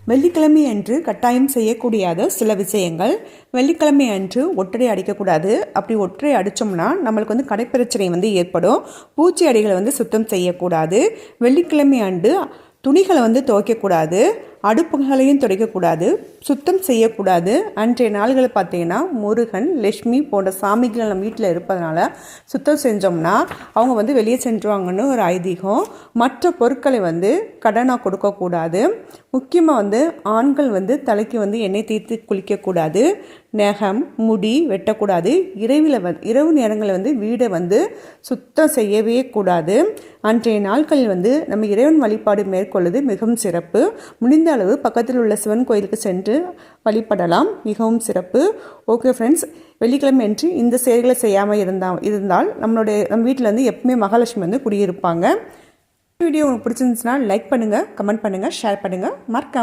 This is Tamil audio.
வெள்ளிக்கிழமை அன்று கட்டாயம் செய்யக்கூடாத சில விஷயங்கள். வெள்ளிக்கிழமை அன்று ஒட்டடை அடிக்கக்கூடாது. அப்படி ஒட்டடை அடித்தோம்னா நம்மளுக்கு கடைப்பிரச்சனை ஏற்படும். பூச்சி அடிகளை சுத்தம் செய்யக்கூடாது. வெள்ளிக்கிழமை அன்று துணிகளை துவைக்கக்கூடாது. அடுப்புகளையும் துடைக்கக்கூடாது. சுத்தம் செய்யக்கூடாது. அன்றைய நாள்களை பார்த்தீங்கன்னா முருகன், லட்சுமி போன்ற சாமிகள் நம்ம வீட்டில் இருப்பதனால சுத்தம் செஞ்சோம்னா அவங்க வெளியே சென்றுவாங்கன்னு ஒரு ஐதீகம். மற்ற பொருட்களை கடனாக கொடுக்கக்கூடாது. முக்கியமாக ஆண்கள் தலைக்கு எண்ணெய் தேய்த்து குளிக்கக்கூடாது. நகம், முடி வெட்டக்கூடாது. இரவு நேரங்களில் வீடை சுத்தம் செய்யவே கூடாது. அன்றைய நாட்களில் நம்ம இறைவன் வழிபாடு மேற்கொள்வது மிகவும் சிறப்பு. முடிந்த அளவு பக்கத்தில் உள்ள சிவன் கோயிலுக்கு சென்று வழிபடலாம். மிகவும் சிறப்பு. ஓகே ஃப்ரெண்ட்ஸ், வெள்ளிக்கிழமை அன்று இந்த செயல்களை செய்யாமல் இருந்தால் நம்ம வீட்டில் எப்பவுமே மகாலட்சுமி குடியிருப்பாங்க. வீடியோ உங்களுக்கு பிடிச்சிருந்துச்சுன்னா லைக் பண்ணுங்கள், கமெண்ட் பண்ணுங்கள், ஷேர் பண்ணுங்கள். மறக்காம